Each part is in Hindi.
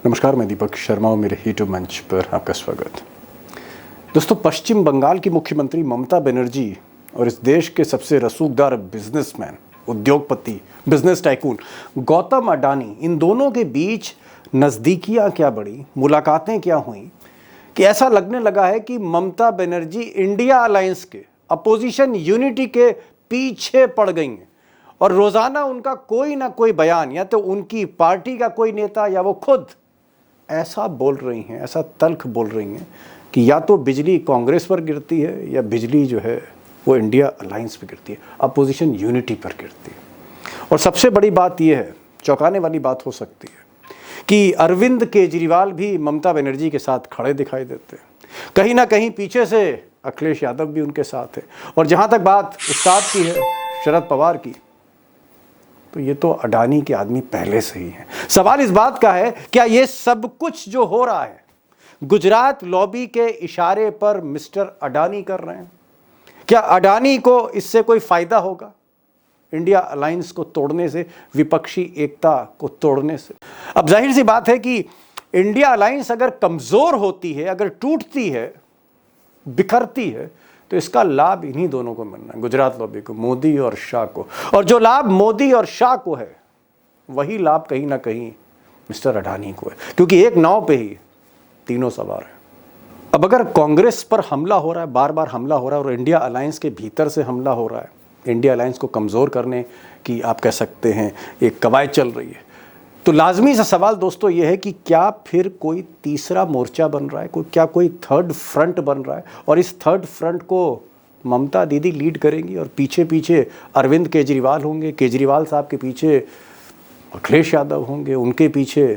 नमस्कार, मैं दीपक शर्मा और मेरे यूट्यूब मंच पर आपका स्वागत। दोस्तों, पश्चिम बंगाल की मुख्यमंत्री ममता बनर्जी और इस देश के सबसे रसूखदार बिजनेसमैन, उद्योगपति, बिजनेस टाइकून गौतम अडानी, इन दोनों के बीच नज़दीकियाँ क्या बढ़ी, मुलाकातें क्या हुई कि ऐसा लगने लगा है कि ममता बनर्जी इंडिया अलायंस के, अपोजिशन यूनिटी के पीछे पड़ गई हैं और रोज़ाना उनका कोई ना कोई बयान, या तो उनकी पार्टी का कोई नेता या वो खुद ऐसा बोल रही हैं, ऐसा तल्ख बोल रही हैं कि या तो बिजली कांग्रेस पर गिरती है या बिजली जो है वो इंडिया अलायंस पर गिरती है, अपोजिशन यूनिटी पर गिरती है। और सबसे बड़ी बात यह है, चौंकाने वाली बात हो सकती है, कि अरविंद केजरीवाल भी ममता बनर्जी के साथ खड़े दिखाई देते हैं। कहीं ना कहीं पीछे से अखिलेश यादव भी उनके साथ है। और जहाँ तक बात उस्ताद की है, शरद पवार की, तो ये तो अडानी के आदमी पहले से ही हैं। सवाल इस बात का है, क्या ये सब कुछ जो हो रहा है गुजरात लॉबी के इशारे पर मिस्टर अडानी कर रहे हैं? क्या अडानी को इससे कोई फायदा होगा इंडिया अलायंस को तोड़ने से, विपक्षी एकता को तोड़ने से? अब जाहिर सी बात है कि इंडिया अलायंस अगर कमजोर होती है, अगर टूटती है, बिखरती है, तो इसका लाभ इन्हीं दोनों को मिलना है, गुजरात लॉबी को, मोदी और शाह को। और जो लाभ मोदी और शाह को है, वही लाभ कहीं ना कहीं मिस्टर अडानी को है, क्योंकि एक नाव पे ही तीनों सवार हैं। अब अगर कांग्रेस पर हमला हो रहा है, बार बार हमला हो रहा है, और इंडिया अलायंस के भीतर से हमला हो रहा है, इंडिया अलायंस को कमज़ोर करने की आप कह सकते हैं एक कवायद चल रही है, तो लाजमी सा सवाल दोस्तों ये है कि क्या फिर कोई तीसरा मोर्चा बन रहा है, क्या कोई थर्ड फ्रंट बन रहा है? और इस थर्ड फ्रंट को ममता दीदी लीड करेंगी और पीछे पीछे अरविंद केजरीवाल होंगे, केजरीवाल साहब के पीछे अखिलेश यादव होंगे, उनके पीछे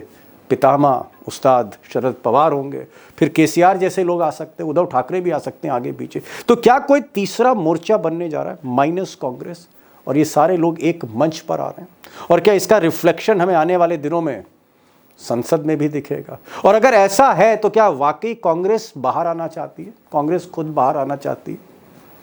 पितामह उस्ताद शरद पवार होंगे, फिर केसीआर जैसे लोग आ सकते हैं, उद्धव ठाकरे भी आ सकते हैं आगे पीछे। तो क्या कोई तीसरा मोर्चा बनने जा रहा है माइनस कांग्रेस, और ये सारे लोग एक मंच पर आ रहे हैं? और क्या इसका रिफ्लेक्शन हमें आने वाले दिनों में संसद में भी दिखेगा? और अगर ऐसा है तो क्या वाकई कांग्रेस बाहर आना चाहती है? कांग्रेस खुद बाहर आना चाहती है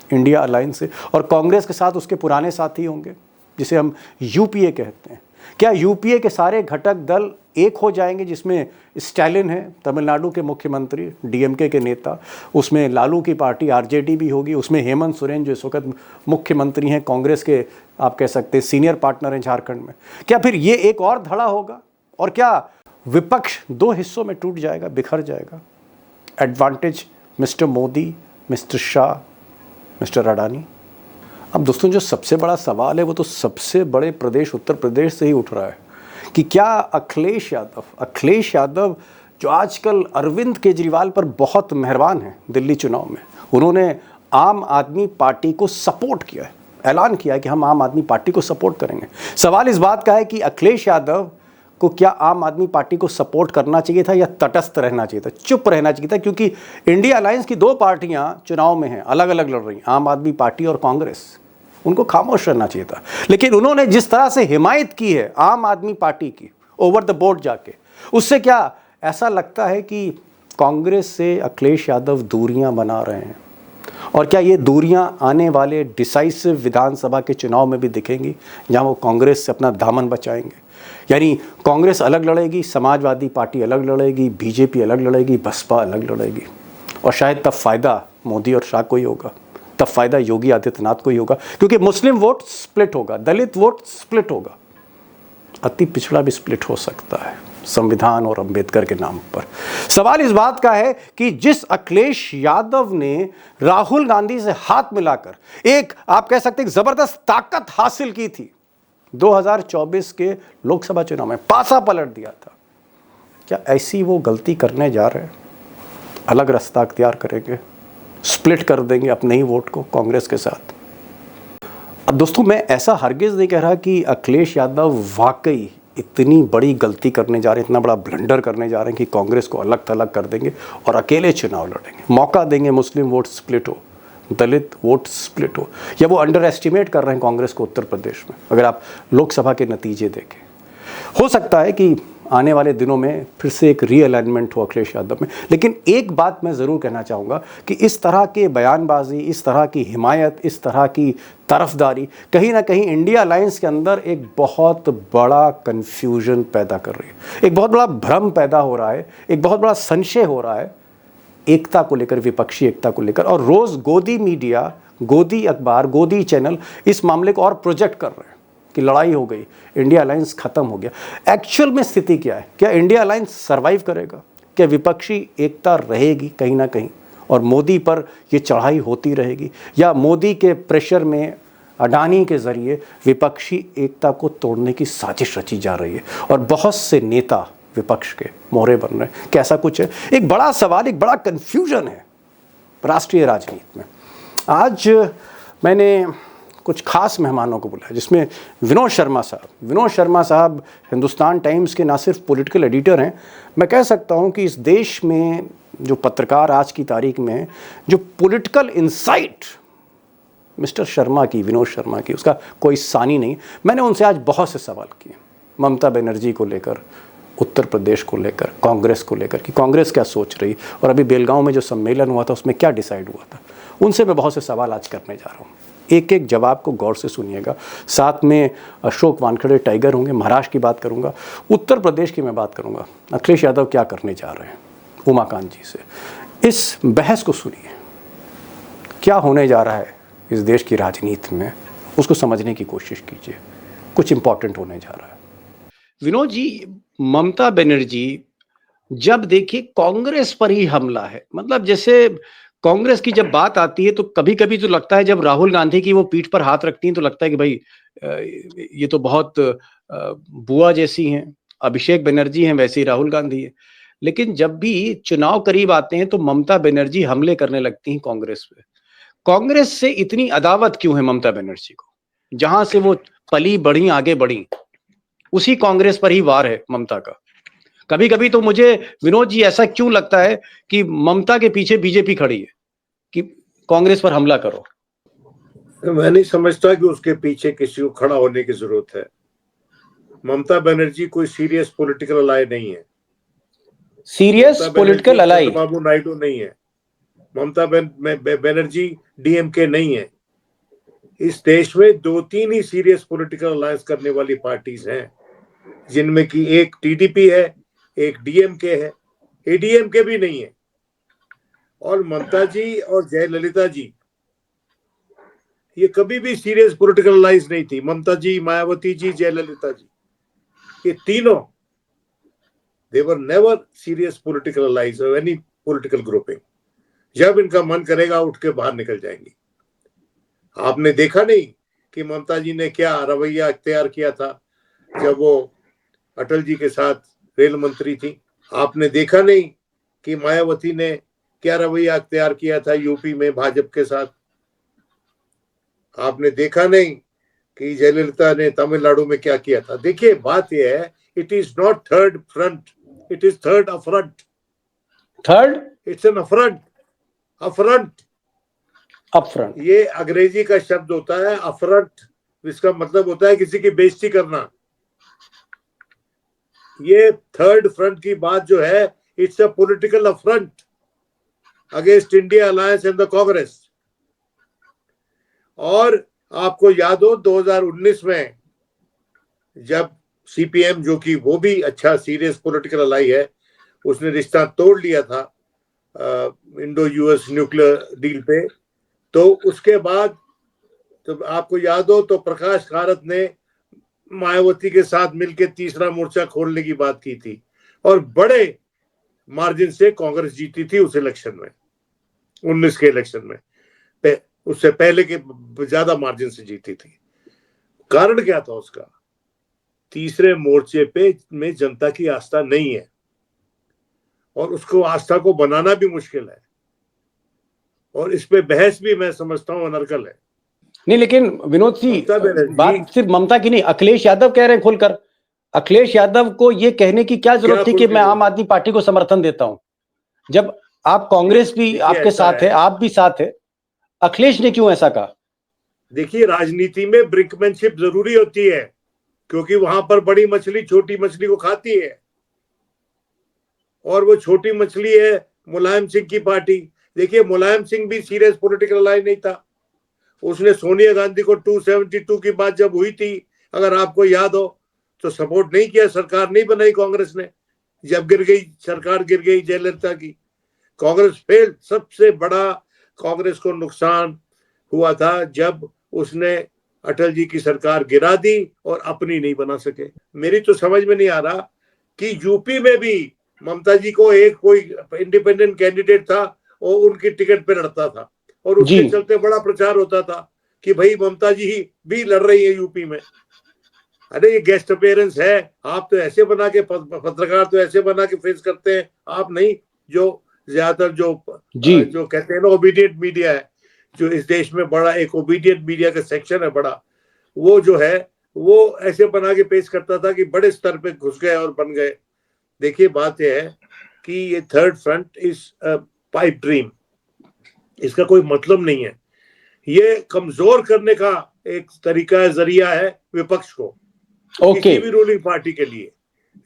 इंडिया अलायंस से, और कांग्रेस के साथ उसके पुराने साथी होंगे जिसे हम यूपीए कहते हैं। क्या यूपीए के सारे घटक दल एक हो जाएंगे, जिसमें स्टैलिन है तमिलनाडु के मुख्यमंत्री, डीएमके के नेता, उसमें लालू की पार्टी आरजेडी भी होगी, उसमें हेमंत सोरेन जो इस वक्त मुख्यमंत्री हैं, कांग्रेस के आप कह सकते हैं सीनियर पार्टनर हैं झारखंड में? क्या फिर ये एक और धड़ा होगा? और क्या विपक्ष दो हिस्सों में टूट जाएगा, बिखर जाएगा? Advantage mister Modi, mister Shah, mister Adani? अब दोस्तों, जो सबसे बड़ा सवाल है वो तो सबसे बड़े प्रदेश उत्तर प्रदेश से ही उठ रहा है कि क्या अखिलेश यादव जो आजकल अरविंद केजरीवाल पर बहुत मेहरबान हैं दिल्ली चुनाव में, उन्होंने आम आदमी पार्टी को सपोर्ट किया है, ऐलान किया है कि हम आम आदमी पार्टी को सपोर्ट करेंगे। सवाल इस बात का है कि अखिलेश यादव को क्या आम आदमी पार्टी को सपोर्ट करना चाहिए था या तटस्थ रहना चाहिए था, चुप रहना चाहिए था? क्योंकि इंडिया अलायंस की दो पार्टियां चुनाव में हैं, अलग अलग लड़ रही हैं, आम आदमी पार्टी और कांग्रेस। उनको खामोश रहना चाहिए था। लेकिन उन्होंने जिस तरह से हिमायत की है आम आदमी पार्टी की, ओवर द बोर्ड जाके, उससे क्या ऐसा लगता है कि कांग्रेस से अखिलेश यादव दूरियां बना रहे हैं? और क्या ये दूरियां आने वाले डिसाइसिव विधानसभा के चुनाव में भी दिखेंगी, जहां वो कांग्रेस से अपना दामन बचाएंगे? यानी कांग्रेस अलग लड़ेगी, समाजवादी पार्टी अलग लड़ेगी, बीजेपी अलग लड़ेगी, बसपा अलग लड़ेगी, और शायद तब फायदा मोदी और शाह को ही होगा, तब फायदा योगी आदित्यनाथ को ही होगा, क्योंकि मुस्लिम वोट स्प्लिट होगा, दलित वोट स्प्लिट होगा, अति पिछड़ा भी स्प्लिट हो सकता है संविधान और अंबेडकर के नाम पर। सवाल इस बात का है कि जिस अखिलेश यादव ने राहुल गांधी से हाथ मिलाकर एक आप कह सकते हैं जबरदस्त ताकत हासिल की थी 2024 के लोकसभा चुनाव में, पासा पलट दिया था, क्या ऐसी वो गलती करने जा रहे हैं? अलग रास्ता अख्तियार करेंगे, स्प्लिट कर देंगे अपने ही वोट को कांग्रेस के साथ? अब दोस्तों, मैं ऐसा हरगिज़ नहीं कह रहा कि अखिलेश यादव वाकई इतनी बड़ी गलती करने जा रहे हैं, इतना बड़ा ब्लंडर करने जा रहे हैं कि कांग्रेस को अलग थलग कर देंगे और अकेले चुनाव लड़ेंगे, मौका देंगे मुस्लिम वोट स्प्लिट हो, दलित वोट स्प्लिट हो, या वो अंडर एस्टिमेट कर रहे हैं कांग्रेस को उत्तर प्रदेश में। अगर आप लोकसभा के नतीजे देखें, हो सकता है कि आने वाले दिनों में फिर से एक रीअलाइनमेंट हो अखिलेश यादव में। लेकिन एक बात मैं ज़रूर कहना चाहूँगा कि इस तरह के बयानबाजी, इस तरह की हिमायत, इस तरह की तरफदारी कहीं ना कहीं इंडिया अलायंस के अंदर एक बहुत बड़ा कन्फ्यूजन पैदा कर रही है, एक बहुत बड़ा भ्रम पैदा हो रहा है, एक बहुत बड़ा संशय हो रहा है एकता को लेकर, विपक्षी एकता को लेकर। और रोज़ गोदी मीडिया, गोदी अखबार, गोदी चैनल इस मामले को और प्रोजेक्ट कर रहे हैं कि लड़ाई हो गई, इंडिया अलायंस खत्म हो गया। एक्चुअल में स्थिति क्या है? क्या इंडिया अलायंस सरवाइव करेगा? क्या विपक्षी एकता रहेगी कहीं ना कहीं और मोदी पर ये चढ़ाई होती रहेगी, या मोदी के प्रेशर में अडानी के जरिए विपक्षी एकता को तोड़ने की साजिश रची जा रही है और बहुत से नेता विपक्ष के मोहरे बन रहे हैं? कैसा कुछ है? एक बड़ा सवाल, एक बड़ा कन्फ्यूजन है राष्ट्रीय राजनीति में। आज मैंने कुछ खास मेहमानों को बुलाया, जिसमें विनोद शर्मा साहब हिंदुस्तान टाइम्स के ना सिर्फ पॉलिटिकल एडिटर हैं, मैं कह सकता हूं कि इस देश में जो पत्रकार आज की तारीख में जो पॉलिटिकल इंसाइट विनोद शर्मा की, उसका कोई सानी नहीं। मैंने उनसे आज बहुत से सवाल किए, ममता बनर्जी को लेकर, उत्तर प्रदेश को लेकर, कांग्रेस को लेकर कि कांग्रेस क्या सोच रही, और अभी बेलगांव में जो सम्मेलन हुआ था उसमें क्या डिसाइड हुआ था। उनसे मैं बहुत से सवाल आज करने जा रहा हूँ। एक एक जवाब को गौर से सुनिएगा। साथ में अशोक वानखेड़े टाइगर होंगे, महाराष्ट्र की बात करूंगा, उत्तर प्रदेश की मैं बात करूंगा, अखिलेश यादव क्या करने जा रहे हैं उमाकांत जी से। इस बहस को सुनिए, क्या होने जा रहा है इस देश की राजनीति में, उसको समझने की कोशिश कीजिए। कुछ इंपॉर्टेंट होने जा रहा है। विनोद जी, ममता बनर्जी जब देखिए कांग्रेस पर ही हमला है, मतलब जैसे कांग्रेस की जब बात आती है तो कभी कभी तो लगता है, जब राहुल गांधी की वो पीठ पर हाथ रखती हैं तो लगता है कि भाई ये तो बहुत बुआ जैसी हैं, अभिषेक बनर्जी हैं वैसे ही राहुल गांधी है। लेकिन जब भी चुनाव करीब आते हैं तो ममता बनर्जी हमले करने लगती हैं कांग्रेस पे। कांग्रेस से इतनी अदावत क्यों है ममता बनर्जी को? जहां से वो पली बढ़ी, आगे बढ़ी, उसी कांग्रेस पर ही वार है ममता का। कभी कभी तो मुझे विनोद जी ऐसा क्यों लगता है कि ममता के पीछे बीजेपी खड़ी है कि कांग्रेस पर हमला करो? मैं नहीं समझता कि उसके पीछे किसी को खड़ा होने की जरूरत है। ममता बनर्जी कोई सीरियस पॉलिटिकल अलाई नहीं है। सीरियस पॉलिटिकल अलाई बाबू नायडू नहीं है। ममता बनर्जी डीएमके नहीं है। इस देश में 2-3 ही सीरियस पॉलिटिकल अलायंस करने वाली पार्टीज हैं, जिनमें की एक टीडीपी है, एक डीएमके है, एडीएमके भी नहीं है। और ममता जी और जयललिता जी ये कभी भी सीरियस पॉलिटिकल अलायंस नहीं थी। ममता जी, मायावती जी, जयललिता जी, ये तीनों they were never serious political alliance और एनी पॉलिटिकल ग्रुपिंग। जब इनका मन करेगा उठ के बाहर निकल जाएंगी। आपने देखा नहीं कि ममता जी ने क्या रवैया अख्तियार किया था जब वो अटल जी के साथ रेल मंत्री थी? आपने देखा नहीं कि मायावती ने क्या रवैया अख्तियार किया था यूपी में भाजपा के साथ? आपने देखा नहीं कि जयललिता ने तमिलनाडु में क्या किया था? देखिए, बात यह है, it is not third front, it is third affront. Third, it's an affront. Upfront, ये अंग्रेजी का शब्द होता है अफ्रंट, जिसका मतलब होता है किसी की बेइज्जती करना। ये थर्ड फ्रंट की बात जो है, it's a political affront against India alliance and the Congress. और आपको याद हो 2019 में जब सीपीएम, जो कि वो भी अच्छा सीरियस पॉलिटिकल अलाई है, उसने रिश्ता तोड़ लिया था इंडो यूएस न्यूक्लियर डील पे, तो उसके बाद तो आपको याद हो तो प्रकाश कारात ने मायावती के साथ मिलकर तीसरा मोर्चा खोलने की बात की थी और बड़े मार्जिन से कांग्रेस जीती थी उस इलेक्शन में, 19 के इलेक्शन में। उससे पहले के ज्यादा मार्जिन से जीती थी। कारण क्या था उसका? तीसरे मोर्चे पे में जनता की आस्था नहीं है और उसको आस्था को बनाना भी मुश्किल है, और इस पे बहस भी मैं समझता हूं अनर्गल है। नहीं, लेकिन विनोद जी, बात सिर्फ ममता की नहीं, अखिलेश यादव कह रहे हैं खुलकर। अखिलेश यादव को यह कहने की क्या जरूरत थी कि मैं आम आदमी पार्टी को समर्थन देता हूं, जब आप कांग्रेस भी आपके साथ है, आप भी साथ है। अखिलेश ने क्यों ऐसा कहा? देखिए, राजनीति में ब्रिंकमैनशिप जरूरी होती है, क्योंकि वहां पर बड़ी मछली छोटी मछली को खाती है। और वो छोटी मछली है मुलायम सिंह की पार्टी। देखिए, मुलायम सिंह भी सीरियस पॉलिटिकल अलाइ नहीं था। उसने सोनिया गांधी को 272 की बात जब हुई थी, अगर आपको याद हो, तो सपोर्ट नहीं किया, सरकार नहीं बनाई कांग्रेस ने। जब गिर गई सरकार, गिर गई जयललिता की, कांग्रेस फेल। सबसे बड़ा कांग्रेस को नुकसान हुआ था जब उसने अटल जी की सरकार गिरा दी और अपनी नहीं बना सके। मेरी तो समझ में नहीं आ रहा कि यूपी में भी ममता जी को एक कोई इंडिपेंडेंट कैंडिडेट था और उनकी टिकट पे लड़ता था, और उसके जी चलते बड़ा प्रचार होता था कि भाई ममता जी भी लड़ रही है यूपी में। अरे ये गेस्ट अपीयरेंस है, आप तो ऐसे बना के, पत्रकार तो ऐसे बना के फेस करते हैं, आप नहीं। जो ज्यादातर जी जो कहते हैं ना ओबीडियंट मीडिया है, जो इस देश में बड़ा एक ओबीडियंट मीडिया का सेक्शन है बड़ा, वो जो है वो ऐसे बना के पेश करता था कि बड़े स्तर पे घुस गए और बन गए। देखिए, बात यह है कि ये third front is pipe dream, इसका कोई मतलब नहीं है। ये कमजोर करने का एक तरीका है, जरिया है विपक्ष को, किसी भी रूलिंग पार्टी के लिए।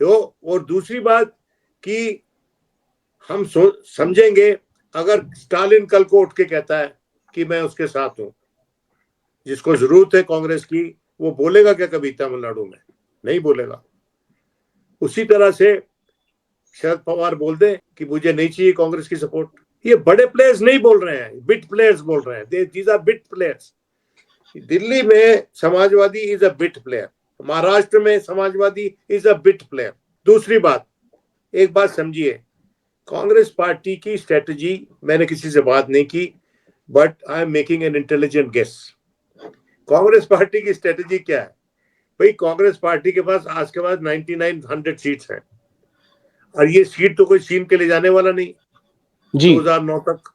तो और दूसरी बात कि हम समझेंगे, अगर स्टालिन कल को उठ के कहता है कि मैं उसके साथ हूं, जिसको जरूरत है कांग्रेस की, वो बोलेगा क्या कभी तमिलनाडु में? नहीं बोलेगा। उसी तरह से शरद पवार बोल दे कि मुझे नहीं चाहिए कांग्रेस की सपोर्ट। ये बड़े प्लेयर्स नहीं बोल रहे हैं, बिट प्लेयर्स बोल रहे हैं। These are bit players. Delhi में Samajwadi is a bit player, Maharashtra में Samajwadi is a bit player. दूसरी बात, एक बात समझिए, कांग्रेस पार्टी की स्ट्रेटजी, मैंने किसी से बात नहीं की, but I am making an intelligent guess. Congress party की स्ट्रेटजी क्या है? भाई, कांग्रेस पार्टी के पास आज के बाद 9900 सीट्स हैं, और ये सीट तो कोई छीन के ले जाने वाला नहीं। जी 2009 तक,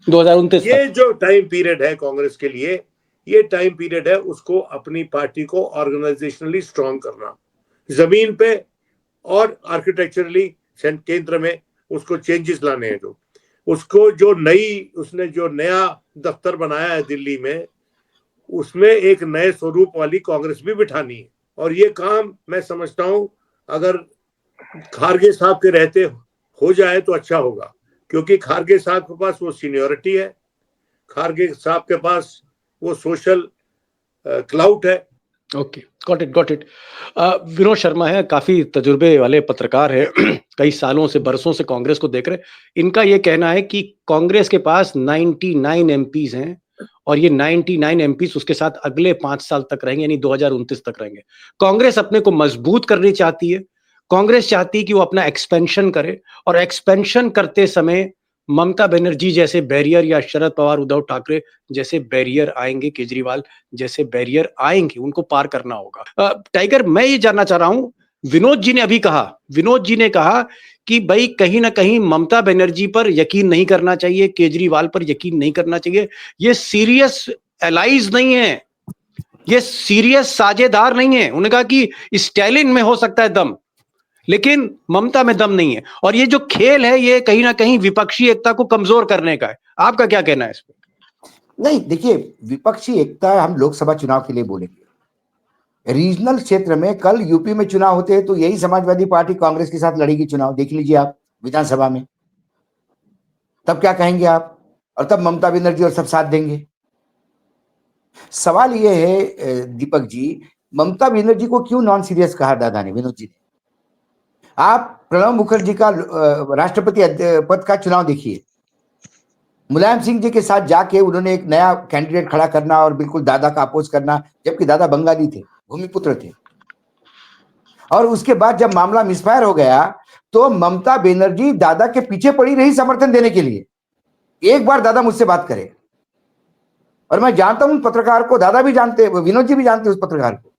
2029 ये तक। जो टाइम पीरियड है कांग्रेस के लिए, ये टाइम पीरियड है उसको अपनी पार्टी को ऑर्गेनाइजेशनली स्ट्रांग करना, जमीन पे और आर्किटेक्चरली केंद्र में उसको चेंजेस लाने हैं। जो उसको जो नई उसने जो नया दफ्तर बनाया है दिल्ली में, उसमें एक नए स्वरूप वाली कांग्रेस भी बिठानी है। और ये काम मैं समझता हूं अगर खारगे साहब के रहते हो जाए तो अच्छा होगा, क्योंकि खारगे साहब के पास वो सीनियोरिटी है, खारगे साहब के पास वो सोशल क्लाउट है। Okay, got it. Vinod Sharma है, काफी तजुर्बे वाले पत्रकार है, कई सालों से, बरसों से कांग्रेस को देख रहे। इनका ये कहना है कि कांग्रेस के पास 99 एमपीज हैं, और ये 99 एमपीज उसके साथ अगले 5 साल तक रहेंगे, यानी 2029 तक रहेंगे। कांग्रेस अपने को मजबूत करनी चाहती है। कांग्रेस चाहती है कि वो अपना एक्सपेंशन करे, और एक्सपेंशन करते समय ममता बनर्जी जैसे बैरियर, या शरद पवार, उद्धव ठाकरे जैसे बैरियर आएंगे, केजरीवाल जैसे बैरियर आएंगे, उनको पार करना होगा। टाइगर, मैं ये जानना चाह रहा हूं, विनोद जी ने कहा कि भाई कहीं ना कहीं ममता बनर्जी पर यकीन नहीं करना चाहिए, केजरीवाल पर यकीन नहीं करना चाहिए। ये सीरियस एलाइज नहीं है, ये सीरियस साझेदार नहीं है। उन्होंने कहा कि स्टैलिन में हो सकता है दम, लेकिन ममता में दम नहीं है। और ये जो खेल है, ये कहीं ना कहीं विपक्षी एकता को कमजोर करने का है। आपका क्या कहना है इस पर? नहीं, देखिए, विपक्षी एकता हम लोकसभा चुनाव के लिए बोलेंगे। रीजनल क्षेत्र में कल यूपी में चुनाव होते हैं तो यही समाजवादी पार्टी कांग्रेस के साथ लड़ेगी चुनाव, देख लीजिए आप विधानसभा में। तब क्या कहेंगे आप? और तब ममता बनर्जी और सब साथ देंगे। सवाल ये है दीपक जी, ममता बनर्जी को क्यों नॉन सीरियस कहा दादा ने, विनोद जी ने? आप प्रणब मुखर्जी का राष्ट्रपति पद का चुनाव देखिए, मुलायम सिंह जी के साथ जाके उन्होंने एक नया कैंडिडेट खड़ा करना और बिल्कुल दादा का अपोज करना, जबकि दादा बंगाली थे, भूमिपुत्र थे। और उसके बाद जब मामला मिसफायर हो गया तो ममता बनर्जी दादा के पीछे पड़ी रही समर्थन देने के लिए। एक बार दादा मुझसे बात करे, और मैं जानता हूं पत्रकार को, दादा भी जानते, विनोद जी भी जानते उस पत्रकार को।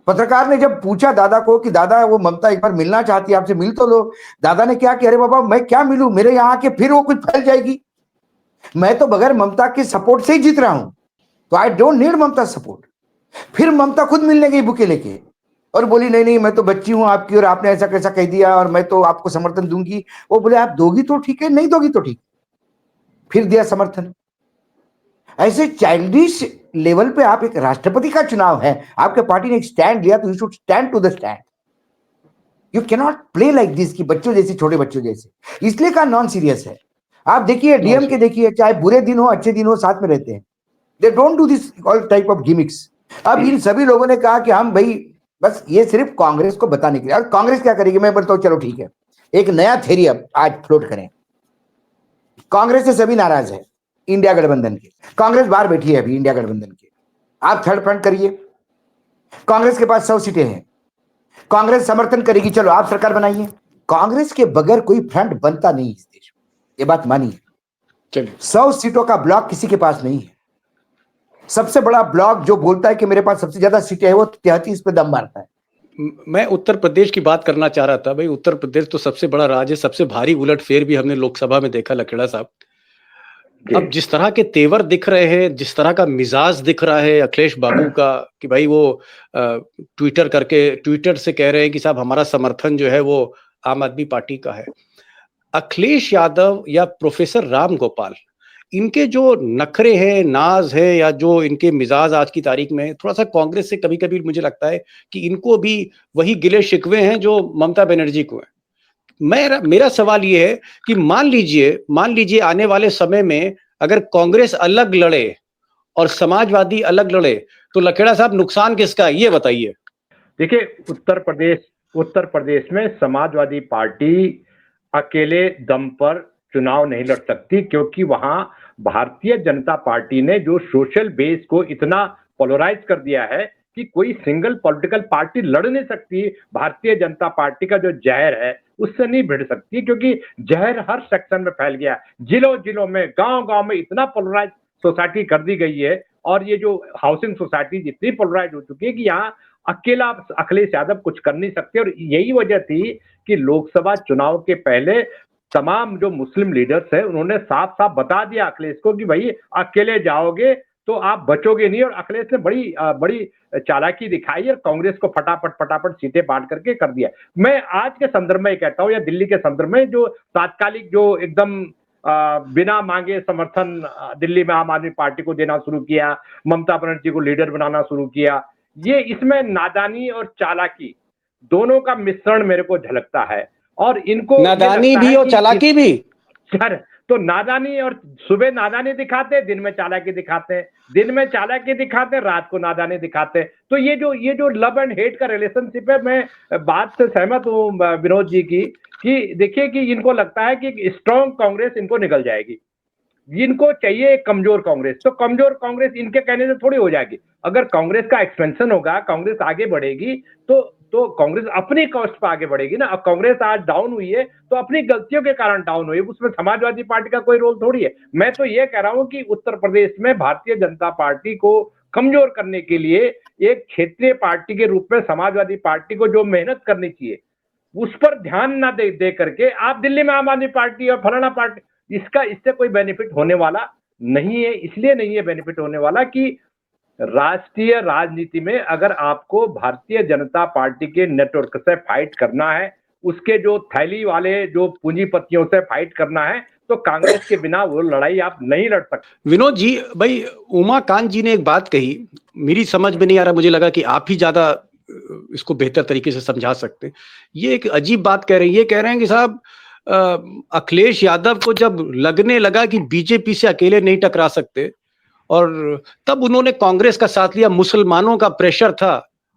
पत्रकार ने जब पूछा दादा को कि दादा वो ममता एक बार मिलना चाहती है आपसे, मिल तो लो। दादा ने क्या कि अरे बाबा मैं क्या मिलूं, मेरे यहाँ आके फिर वो कुछ फैल जाएगी। मैं तो बगैर ममता के सपोर्ट से ही जीत रहा हूं, तो I don't need Mamata support. फिर ममता खुद मिलने गई बुके लेके और बोली नहीं नहीं मैं तो बच्ची हूं आपकी, और आपने ऐसा कैसा कह दिया, और मैं तो आपको समर्थन दूंगी। वो बोले आप दोगी तो ठीक है, नहीं दोगी तो ठीक। फिर दिया समर्थन। ऐसे चाइल्डिश लेवल पे आप, एक राष्ट्रपति का चुनाव है, आपके पार्टी ने एक स्टैंड लिया तो you should stand to the stand. You can not play like this कि बच्चों जैसे, छोटे बच्चों जैसे, इसलिए का नॉन सीरियस है। आप देखिए डीएमके देखिए, चाहे बुरे दिन हो अच्छे दिन हो साथ में रहते हैं, they don't do this all type of gimmicks. अब इन सभी लोगों ने कहा कि हम भाई बस ये सिर्फ कांग्रेस को बताने के लिए, और कांग्रेस क्या करेगी मैं बोलता हूँ चलो ठीक है, एक नया थ्योरी अब आज फ्लोट करें। कांग्रेस से सभी नाराज है इंडिया गठबंधन के, कांग्रेस बाहर बैठी है अभी इंडिया गठबंधन के, आप थर्ड फ्रंट करिए, कांग्रेस के पास 100 सीटें हैं, कांग्रेस समर्थन करेगी, चलो आप सरकार बनाइए। कांग्रेस के बगैर कोई फ्रंट बनता नहीं इस देश में, ये बात मानिए। 100 सीटों का ब्लॉक किसी के पास नहीं है। सबसे बड़ा ब्लॉक जो बोलता है कि मेरे पास सबसे ज्यादा सीटें है, वो 33 पे दम मारता है। मैं उत्तर प्रदेश की बात करना चाह रहा था। भाई उत्तर प्रदेश तो सबसे बड़ा राज्य है, सबसे भारी उलटफेर भी हमने लोकसभा में देखा लखेड़ा साहब। अब जिस तरह के तेवर दिख रहे हैं, जिस तरह का मिजाज दिख रहा है अखिलेश बाबू का, कि भाई वो ट्विटर से कह रहे हैं कि साहब हमारा समर्थन जो है वो आम आदमी पार्टी का है। अखिलेश यादव या प्रोफेसर राम गोपाल, इनके जो नखरे हैं, नाज है, या जो इनके मिजाज आज की तारीख में थोड़ा सा कांग्रेस से कभी कभी मुझे लगता है कि इनको भी वही गिले शिकवे हैं जो ममता बनर्जी को है। मेरा सवाल ये है कि मान लीजिए आने वाले समय में अगर कांग्रेस अलग लड़े और समाजवादी अलग लड़े, तो लखेड़ा साहब नुकसान किसका है, ये बताइए। देखिए, उत्तर प्रदेश में समाजवादी पार्टी अकेले दम पर चुनाव नहीं लड़ सकती, क्योंकि वहां भारतीय जनता पार्टी ने जो सोशल बेस को इतना पोलराइज कर दिया है कि कोई सिंगल पॉलिटिकल पार्टी लड़ नहीं सकती। भारतीय जनता पार्टी का जो जहर है उससे नहीं भिड़ सकती, क्योंकि जहर हर सेक्शन में फैल गया। जिलों जिलों में, गांव गांव में इतना पोलराइज सोसाइटी कर दी गई है, और ये जो हाउसिंग सोसाइटी इतनी पोलराइज हो चुकी है कि यहाँ अकेला अखिलेश यादव कुछ कर नहीं सकते। और यही वजह थी कि लोकसभा चुनाव के पहले तमाम जो मुस्लिम लीडर्स हैं उन्होंने साफ साफ बता दिया अखिलेश को कि भाई अकेले जाओगे तो आप बचोगे नहीं। और अखिलेश ने बड़ी चालाकी दिखाई और कांग्रेस को फटाफट सीटें बांट करके कर दिया। मैं आज के संदर्भ में कहता हूं, या दिल्ली के संदर्भ में, जो तात्कालिक जो एकदम बिना मांगे समर्थन दिल्ली में आम आदमी पार्टी को देना शुरू किया, ममता बनर्जी को लीडर बनाना शुरू किया, ये इसमें नादानी और चालाकी दोनों का मिश्रण मेरे को झलकता है। और इनको नादानी भी और चालाकी भी सर, तो नादानी, और सुबह नादानी दिखाते, दिन में चालाकी दिखाते हैं, दिन में चालाकी दिखाते, रात को नादानी दिखाते। तो ये जो लव एंड हेट का रिलेशनशिप है, मैं बात से सहमत हूं विनोद जी की, कि देखिए कि इनको लगता है कि स्ट्रॉन्ग कांग्रेस इनको निकल जाएगी, इनको चाहिए कमजोर कांग्रेस। तो कमजोर कांग्रेस इनके कहने से थोड़ी हो जाएगी। अगर कांग्रेस का एक्सपेंशन होगा, कांग्रेस आगे बढ़ेगी, तो कांग्रेस अपनी कॉस्ट पर आगे बढ़ेगी ना। अब कांग्रेस आज डाउन हुई है तो अपनी गलतियों के कारण डाउन हुई है, उसमें समाजवादी पार्टी का कोई रोल थोड़ी है। मैं तो ये कह रहा हूं कि उत्तर प्रदेश में भारतीय जनता पार्टी को कमजोर करने के लिए एक क्षेत्रीय पार्टी के रूप में समाजवादी पार्टी को जो मेहनत करनी चाहिए उस पर ध्यान ना दे करके आप दिल्ली में आम आदमी पार्टी और फलाना पार्टी, इससे कोई बेनिफिट होने वाला नहीं है। इसलिए नहीं है बेनिफिट होने वाला कि राष्ट्रीय राजनीति में अगर आपको भारतीय जनता पार्टी के नेटवर्क से फाइट करना है, उसके जो थैली वाले जो पूंजीपतियों से फाइट करना है, तो कांग्रेस के बिना वो लड़ाई आप नहीं लड़ सकते। विनोद जी, भाई उमाकांत जी ने एक बात कही, मेरी समझ में नहीं आ रहा, मुझे लगा कि आप ही ज्यादा इसको बेहतर तरीके से समझा सकते हैं। ये एक अजीब बात कह रहे हैं, ये कह रहे हैं कि साहब अखिलेश यादव को जब लगने लगा कि बीजेपी से अकेले नहीं टकरा सकते, और तब उन्होंने कांग्रेस का साथ लिया। मुसलमानों का प्रेशर था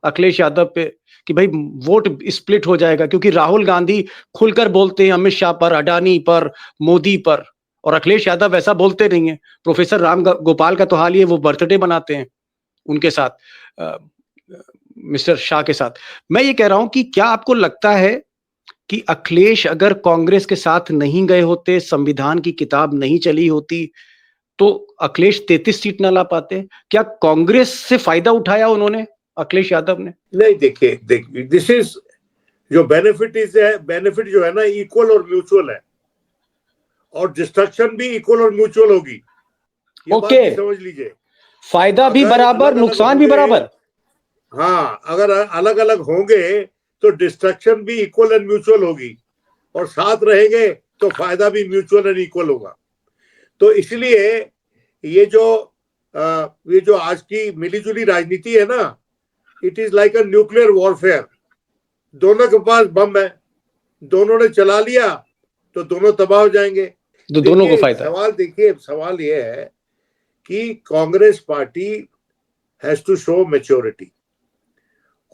अखिलेश यादव पे कि भाई वोट स्प्लिट हो जाएगा, क्योंकि राहुल गांधी खुलकर बोलते हैं अमित शाह पर, अडानी पर, मोदी पर, और अखिलेश यादव ऐसा बोलते नहीं है। प्रोफेसर राम गोपाल का तो हाल ही है, वो बर्थडे मनाते हैं उनके साथ, मिस्टर शाह के साथ। मैं ये कह रहा हूं कि क्या आपको लगता है कि अखिलेश अगर कांग्रेस के साथ नहीं गए होते, संविधान की किताब नहीं चली होती, तो अखिलेश 33 सीट ना ला पाते? क्या कांग्रेस से फायदा उठाया उन्होंने, अखिलेश यादव ने? नहीं, देखिए दिस इज जो बेनिफिट जो है ना, इक्वल और म्यूचुअल है, और डिस्ट्रक्शन भी इक्वल और म्यूचुअल होगी। ओके, समझ लीजिए, फायदा भी बराबर, नुकसान भी बराबर। हाँ, अगर अलग अलग होंगे तो डिस्ट्रक्शन भी इक्वल एंड म्यूचुअल होगी, और साथ रहेंगे तो फायदा भी म्यूचुअल एंड इक्वल होगा। तो इसलिए ये जो आज की मिलीजुली राजनीति है ना, it is like a nuclear warfare. दोनों के पास बम है, दोनों ने चला लिया तो दोनों तबाह हो जाएंगे। तो दोनों को फायदा है। सवाल ये है कि Congress party has to show maturity,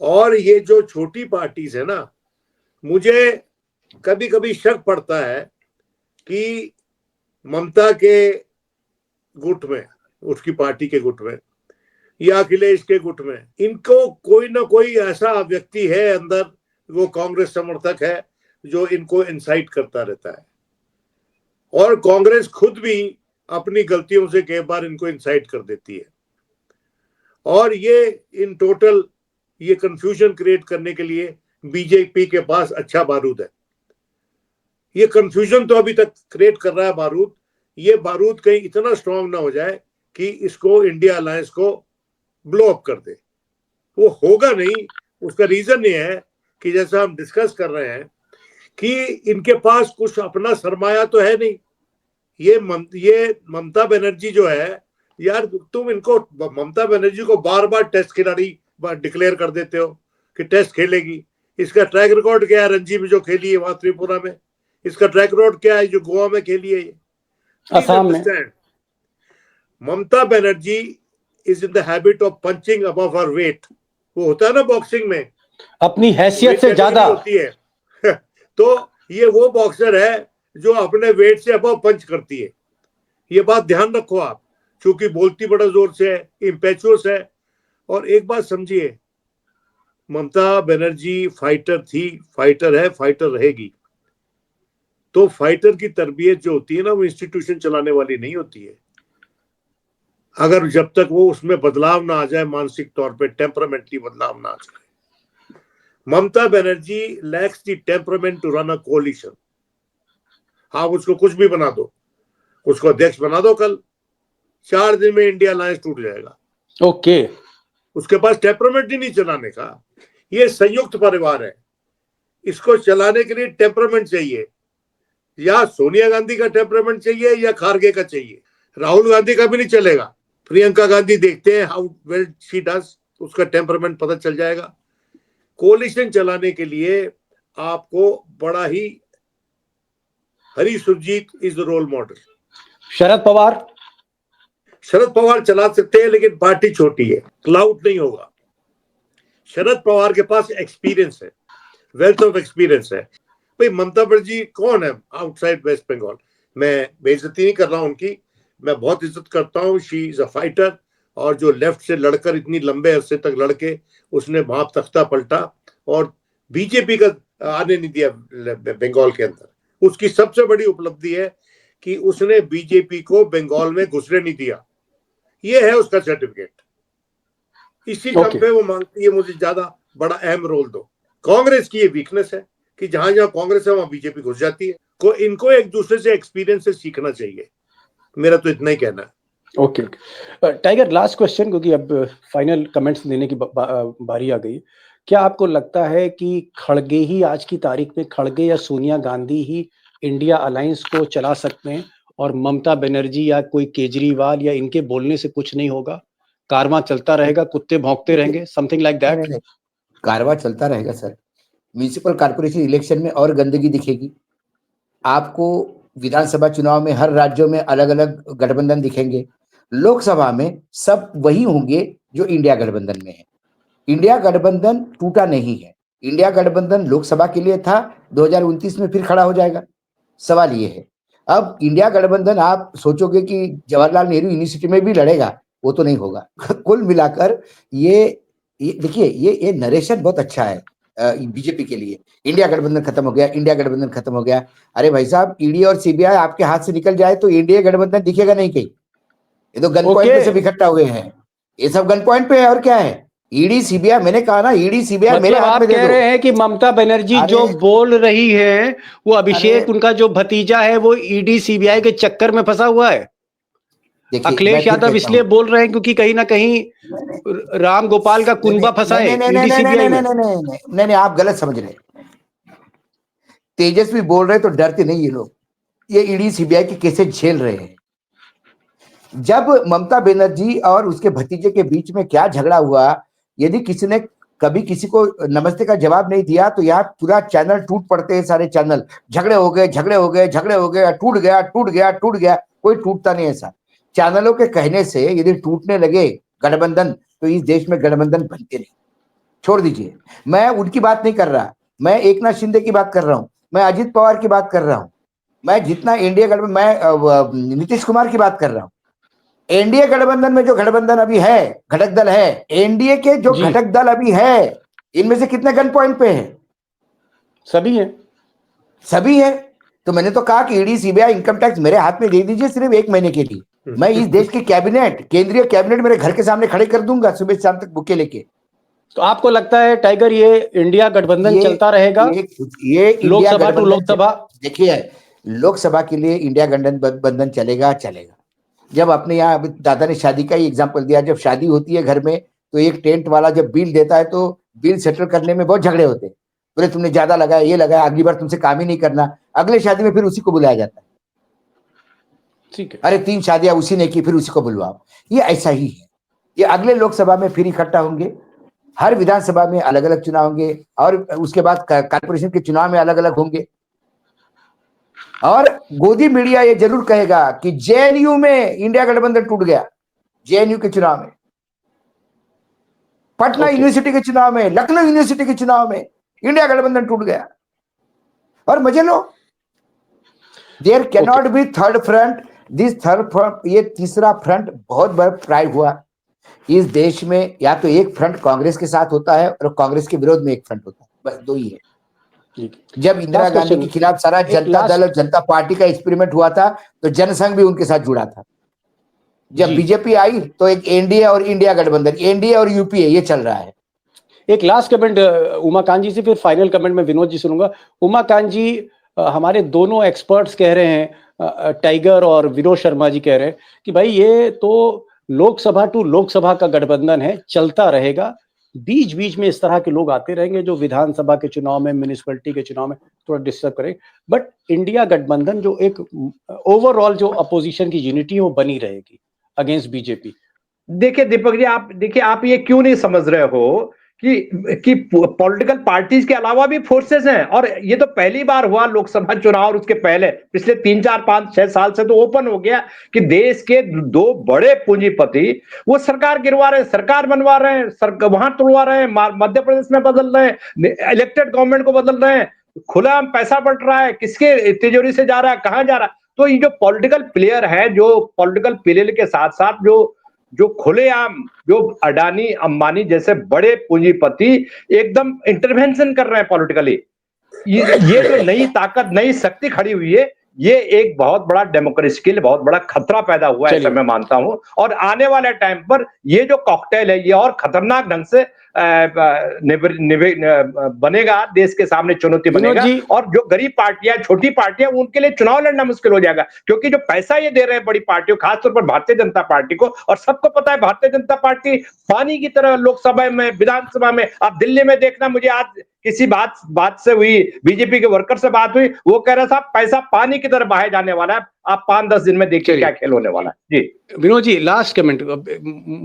और ये जो छोटी पार्टीज है ना, मुझे कभी कभी शक पड़ता है कि ममता के गुट में, उसकी पार्टी के गुट में या अखिलेश के गुट में, इनको कोई ना कोई ऐसा व्यक्ति है अंदर, वो कांग्रेस समर्थक है, जो इनको इंसाइट करता रहता है, और कांग्रेस खुद भी अपनी गलतियों से कई बार इनको इंसाइट कर देती है। और ये इन टोटल ये कंफ्यूजन क्रिएट करने के लिए बीजेपी के पास अच्छा बारूद है। ये कंफ्यूजन तो अभी तक क्रिएट कर रहा है बारूद, ये बारूद कहीं इतना स्ट्रांग ना हो जाए कि इसको इंडिया अलायंस को ब्लो अप कर दे। वो होगा नहीं। उसका रीजन ये है कि जैसा हम डिस्कस कर रहे हैं कि इनके पास कुछ अपना सरमाया तो है नहीं। ये ममता बनर्जी जो है यार, तुम इनको, ममता बनर्जी को बार बार टेस्ट खिलाड़ी डिक्लेयर कर देते हो कि टेस्ट खेलेगी। इसका ट्रैक रिकॉर्ड क्या है? रणजी में जो खेली है वहां त्रिपुरा में, इसका ट्रैक रिकॉर्ड क्या है जो गोवा में खेली है, असम में। Mamata Banerjee is in the habit of punching above her weight. वो होता है ना बॉक्सिंग में, अपनी हैसियत से ज्यादा होती है तो ये वो बॉक्सर है जो अपने वेट से अबव पंच करती है। ये बात ध्यान रखो आप, क्योंकि बोलती बड़ा जोर से है, इम्पेचुअस है। और एक बात समझिए, ममता बनर्जी फाइटर थी, फाइटर है, फाइटर रहेगी। तो फाइटर की तरबियत जो होती है ना, वो इंस्टीट्यूशन चलाने वाली नहीं होती है। अगर जब तक वो उसमें बदलाव ना आ जाए, मानसिक तौर पे टेम्परामेंटली बदलाव ना आ जाए। Mamata Banerjee lacks the temperament to run a coalition. हाँ, उसको कुछ भी बना दो, उसको अध्यक्ष बना दो, कल 4 दिन में इंडिया अलायंस टूट जाएगा। ओके, उसके पास टेम्परामेंट ही नहीं चलाने का। ये संयुक्त परिवार है, इसको चलाने के लिए टेम्परामेंट चाहिए। या सोनिया गांधी का टेम्परामेंट चाहिए या खारगे का चाहिए। राहुल गांधी का भी नहीं चलेगा। प्रियंका गांधी देखते हैं हाउ वेल शी डज, उसका टेम्परामेंट पता चल जाएगा। कोलिशन चलाने के लिए आपको बड़ा ही, Hari Surjeet is the role model. Sharad Pawar चला सकते हैं, लेकिन पार्टी छोटी है, क्लाउड नहीं होगा। शरद पवार के पास एक्सपीरियंस है, वेल्थ ऑफ एक्सपीरियंस है। भाई ममता बनर्जी कौन है आउटसाइड वेस्ट बंगाल? मैं बेइज्जती नहीं कर रहा हूं उनकी, मैं बहुत इज्जत करता हूं। शी इज अ फाइटर, और जो लेफ्ट से लड़कर इतनी लंबे अरसे तक लड़के उसने वहां तख्ता पलटा और बीजेपी का आने नहीं दिया बंगाल के अंदर। उसकी सबसे बड़ी उपलब्धि है कि उसने बीजेपी को बंगाल में घुसने नहीं दिया। ये है उसका सर्टिफिकेट। इसी दम पे वो मांगती है मुझे ज्यादा बड़ा अहम रोल दो। कांग्रेस की ये वीकनेस है कि जहां जहां कांग्रेस है वहां बीजेपी घुस जाती है। को इनको एक दूसरे से एक्सपीरियंस से सीखना चाहिए। मेरा तो इतना ही कहना है। ओके, टाइगर, लास्ट क्वेश्चन, क्योंकि अब फाइनल कमेंट्स देने की बारी आ गई। क्या आपको लगता है कि खड़गे ही आज की तारीख में, खड़गे या सोनिया गांधी ही इंडिया अलायंस को चला सकते हैं, और ममता बनर्जी या कोई केजरीवाल या इनके बोलने से कुछ नहीं होगा? कारवां चलता रहेगा, कुत्ते भौंकते रहेंगे, समथिंग लाइक दैट? कारवां चलता रहेगा सर। म्यूनिसिपल कॉर्पोरेशन इलेक्शन में और गंदगी दिखेगी आपको। विधानसभा चुनाव में हर राज्यों में अलग अलग गठबंधन दिखेंगे। लोकसभा में सब वही होंगे जो इंडिया गठबंधन में है। इंडिया गठबंधन टूटा नहीं है। इंडिया गठबंधन लोकसभा के लिए था, 2029 में फिर खड़ा हो जाएगा। सवाल ये है, अब इंडिया गठबंधन आप सोचोगे कि जवाहरलाल नेहरू यूनिवर्सिटी में भी लड़ेगा, वो तो नहीं होगा। कुल मिलाकर ये देखिए, ये नरेशन बहुत अच्छा है बीजेपी के लिए। इंडिया गठबंधन खत्म हो गया, इंडिया गठबंधन खत्म हो गया। अरे भाई साहब, ईडी और सीबीआई आपके हाथ से निकल जाए तो इंडिया गठबंधन दिखेगा नहीं कहीं। ये तो गन पॉइंट पे सब इकट्ठा हुए हैं। ये सब गन पॉइंट पे है, और क्या है? ईडी सीबीआई, मैंने कहा ना, ईडी सीबीआई मेरे हाथ में दे दो। आप कह रहे हैं कि ममता बनर्जी जो बोल रही है, वो अभिषेक उनका जो भतीजा है वो ईडी सीबीआई के चक्कर में फंसा हुआ है? अखिलेश यादव इसलिए बोल रहे हैं क्योंकि कहीं ना कहीं राम गोपाल का कुनबा फंसा है ईडी सीबीआई में। नहीं, आप गलत समझ रहे। तेजस्वी बोल रहे तो डरते नहीं ये लोग, ये ईडी सीबीआई के केसेस झेल रहे हैं। जब ममता बनर्जी और उसके भतीजे के बीच में क्या झगड़ा हुआ, यदि किसी ने कभी किसी को नमस्ते का जवाब नहीं दिया तो यहाँ पूरा चैनल टूट पड़ते हैं, सारे चैनल झगड़े हो गए, टूट गया, कोई टूटता नहीं ऐसा। चैनलों के कहने से यदि टूटने लगे गठबंधन तो इस देश में गठबंधन बनते नहीं। छोड़ दीजिए, मैं उनकी बात नहीं कर रहा, मैं एकनाथ शिंदे की बात कर रहा हूं, मैं अजित पवार की बात कर रहा हूं, मैं जितना इंडिया गठबंधन, मैं नीतीश कुमार की बात कर रहा हूं। एनडीए गठबंधन में जो गठबंधन अभी है, घटक दल है, एनडीए के जो घटक दल अभी है, इनमें से कितने गन पॉइंट पे है? सभी है। तो मैंने तो कहा कि ईडी, सीबीआई, इनकम टैक्स मेरे हाथ में दे दीजिए सिर्फ 1 महीने के लिए, मैं इस देश की कैबिनेट, केंद्रीय कैबिनेट मेरे घर के सामने खड़े कर दूंगा सुबह से शाम तक बुके लेके। तो आपको लगता है टाइगर ये इंडिया गठबंधन चलता रहेगा? ये लोकसभा टू लोकसभा, देखिए लोकसभा के लिए इंडिया गठबंधन चलेगा। जब अपने यहाँ दादा ने शादी का ही एग्जांपल दिया, जब शादी होती है घर में तो एक टेंट वाला जब बिल देता है तो बिल सेटल करने में बहुत झगड़े होते हैं, बोले तुमने ज्यादा लगाया, ये लगाया, अगली बार तुमसे काम ही नहीं करना, अगले शादी में फिर उसी को बुलाया जाता है। ठीक है, अरे 3 शादियां उसी ने की, फिर उसी को बुलवाओ। ये ऐसा ही है। ये अगले लोकसभा में फिर इकट्ठा होंगे, हर विधानसभा में अलग अलग चुनाव होंगे और उसके बाद कॉर्पोरेशन के चुनाव में अलग अलग होंगे। और गोदी मीडिया ये जरूर कहेगा कि जेएनयू में इंडिया गठबंधन टूट गया, जेएनयू के चुनाव में, पटना यूनिवर्सिटी के चुनाव में, लखनऊ यूनिवर्सिटी के चुनाव में इंडिया गठबंधन टूट गया। और मजे लो, there can not be third front, this third front, ये तीसरा फ्रंट बहुत बड़ा ट्राई हुआ इस देश में। या तो एक फ्रंट कांग्रेस के साथ होता है और कांग्रेस के विरोध में एक फ्रंट होता है, बस 2 ही है। जब इंदिरा गांधी के खिलाफ सारा जनता दल और जनता पार्टी का एक्सपेरिमेंट हुआ था तो जनसंघ भी उनके साथ जुड़ा था। जब बीजेपी आई तो एक एनडीए और इंडिया गठबंधन, एनडीए और यूपीए, ये चल रहा है। एक लास्ट कमेंट उमाकांत जी से, फिर फाइनल कमेंट में विनोद जी सुनूंगा। उमाकांत जी, हमारे दोनों एक्सपर्ट्स कह रहे हैं, टाइगर और विनोद शर्मा जी कह रहे हैं कि भाई ये तो लोकसभा टू लोकसभा का गठबंधन है, चलता रहेगा, बीच बीच में इस तरह के लोग आते रहेंगे जो विधानसभा के चुनाव में, म्युनिसिपैलिटी के चुनाव में थोड़ा डिस्टर्ब करेंगे, बट इंडिया गठबंधन जो एक ओवरऑल जो अपोजिशन की यूनिटी है वो बनी रहेगी अगेंस्ट बीजेपी। देखिए दीपक जी, आप ये क्यों नहीं समझ रहे हो कि पॉलिटिकल पार्टीज के अलावा भी फोर्सेस हैं। और ये तो पहली बार हुआ लोकसभा चुनाव, और उसके पहले पिछले 3, 4, 5, 6 साल से तो ओपन हो गया कि देश के 2 बड़े पूंजीपति वो सरकार गिरवा रहे हैं, सरकार बनवा रहे हैं, वहां तोड़वा रहे हैं, मध्य प्रदेश में बदल रहे हैं, इलेक्टेड गवर्नमेंट को बदल रहे हैं, खुला पैसा बट रहा है, किसके तिजोरी से जा रहा है, कहां जा रहा है। तो ये जो पॉलिटिकल प्लेयर है, जो पॉलिटिकल प्लेयर के साथ साथ जो खुलेआम, जो अडानी अंबानी जैसे बड़े पूंजीपति एकदम इंटरवेंशन कर रहे हैं पॉलिटिकली, ये जो नई ताकत, नई शक्ति खड़ी हुई है, ये एक बहुत बड़ा डेमोक्रेसी के लिए बहुत बड़ा खतरा पैदा हुआ है, ऐसा मैं मानता हूं। और आने वाले टाइम पर ये जो कॉकटेल है ये और खतरनाक ढंग से बनेगा, देश के सामने चुनौती बनेगा। और जो गरीब पार्टियां, छोटी पार्टियां, उनके लिए चुनाव लड़ना मुश्किल हो जाएगा, क्योंकि जो पैसा ये दे रहे हैं बड़ी पार्टियों, खासतौर पर भारतीय जनता पार्टी को, और सबको पता है भारतीय जनता पार्टी पानी की तरह लोकसभा में, विधानसभा में। आप दिल्ली में देखना, मुझे आज किसी बात से हुई, बीजेपी के वर्कर से बात हुई, वो कह रहा था पैसा पानी की तरह बहाया जाने वाला है, आप 5-10 दिन में देखिए क्या खेल होने वाला है। जी विनोद जी, लास्ट कमेंट,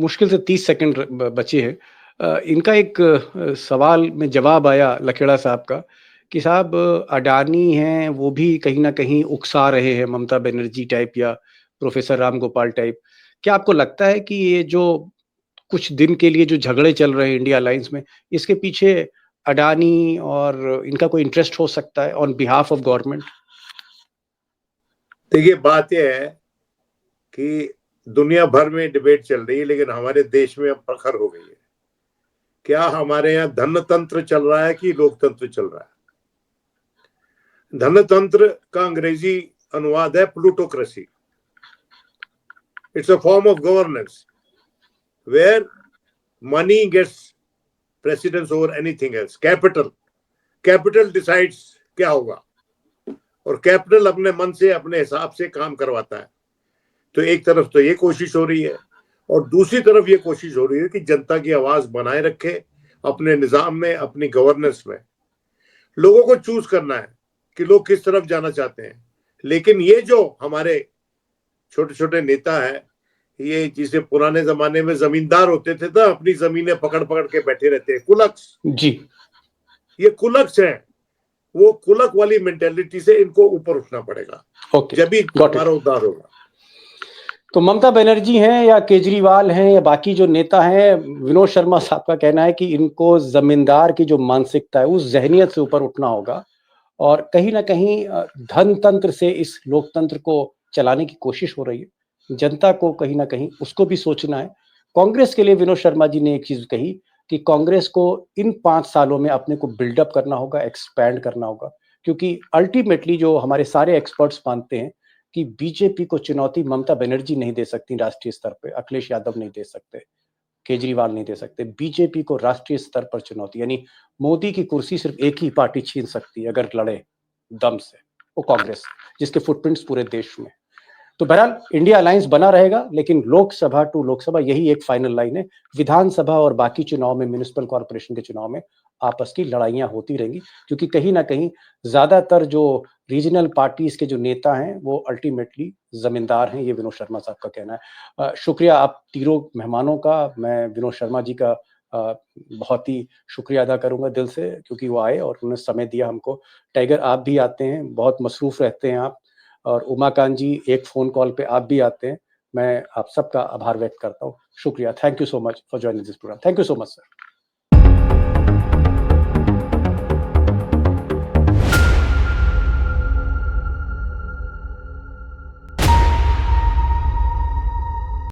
मुश्किल से 30 सेकंड बचे हैं। इनका एक सवाल में जवाब आया लखेड़ा साहब का कि साहब अडानी हैं, वो भी कहीं ना कहीं उकसा रहे हैं ममता बनर्जी टाइप या प्रोफेसर राम गोपाल टाइप। क्या आपको लगता है कि ये जो कुछ दिन के लिए जो झगड़े चल रहे हैं इंडिया अलायंस में, इसके पीछे अडानी और इनका कोई इंटरेस्ट हो सकता है ऑन बिहाफ ऑफ गवर्नमेंट? देखिए, बात यह है कि दुनिया भर में डिबेट चल रही है, लेकिन हमारे देश में अब प्रखर हो गई है। क्या हमारे यहाँ धनतंत्र चल रहा है कि लोकतंत्र चल रहा है? धनतंत्र का अंग्रेजी अनुवाद है plutocracy. It's a form of governance where money gets precedence over anything else. Capital decides क्या होगा, और कैपिटल अपने मन से, अपने हिसाब से काम करवाता है। तो एक तरफ तो ये कोशिश हो रही है, और दूसरी तरफ ये कोशिश हो रही है कि जनता की आवाज बनाए रखे अपने निजाम में, अपनी गवर्नेंस में। लोगों को चूज करना है कि लोग किस तरफ जाना चाहते हैं। लेकिन ये जो हमारे छोटे छोटे नेता हैं, ये जिसे पुराने जमाने में जमींदार होते थे ना, अपनी जमीनें पकड़ पकड़ के बैठे रहते हैं, कुलक्स। जी, ये कुलक्स है। वो कुलक वाली मेंटेलिटी से इनको ऊपर उठना पड़ेगा, ओके, जब भी गॉट हमारा इट। उद्धार होगा। तो ममता बनर्जी हैं या केजरीवाल हैं या बाकी जो नेता हैं, विनोद शर्मा साहब का कहना है कि इनको जमींदार की जो मानसिकता है उस जहनियत से ऊपर उठना होगा और कहीं ना कहीं धन तंत्र से इस लोकतंत्र को चलाने की कोशिश हो रही है। जनता को कहीं ना कहीं उसको भी सोचना है। कांग्रेस के लिए विनोद शर्मा जी ने एक चीज कही कि कांग्रेस को इन 5 सालों में अपने को बिल्डअप करना होगा, एक्सपैंड करना होगा, क्योंकि अल्टीमेटली जो हमारे सारे एक्सपर्ट्स मानते हैं कि बीजेपी को चुनौती ममता बनर्जी नहीं दे सकती राष्ट्रीय स्तर पे, अखिलेश यादव नहीं दे सकते, केजरीवाल नहीं दे सकते। बीजेपी को राष्ट्रीय स्तर पर चुनौती, यानी मोदी की कुर्सी सिर्फ एक ही पार्टी छीन सकती है अगर लड़े दम से, वो कांग्रेस, जिसके फुटप्रिंट्स पूरे देश में। तो बहरहाल इंडिया अलायंस बना रहेगा, लेकिन लोकसभा टू लोकसभा यही एक फाइनल लाइन है। विधानसभा और बाकी चुनाव में, म्युनिसिपल कॉर्पोरेशन के चुनाव में आपस की लड़ाइयां होती रहेंगी, क्योंकि कहीं ना कहीं ज्यादातर जो रीजनल पार्टीज के जो नेता हैं वो अल्टीमेटली जमींदार हैं, ये विनोद शर्मा साहब का कहना है। शुक्रिया आप तीनों मेहमानों का। मैं विनोद शर्मा जी का बहुत ही शुक्रिया अदा करूंगा दिल से, क्योंकि वो आए और उन्होंने समय दिया हमको। टाइगर, आप भी आते हैं, बहुत मसरूफ रहते हैं आप, और उमाकांत जी एक फोन कॉल पे आप भी आते हैं। मैं आप सबका आभार व्यक्त करता हूँ। शुक्रिया, thank you so much for joining this program. Thank you so much sir.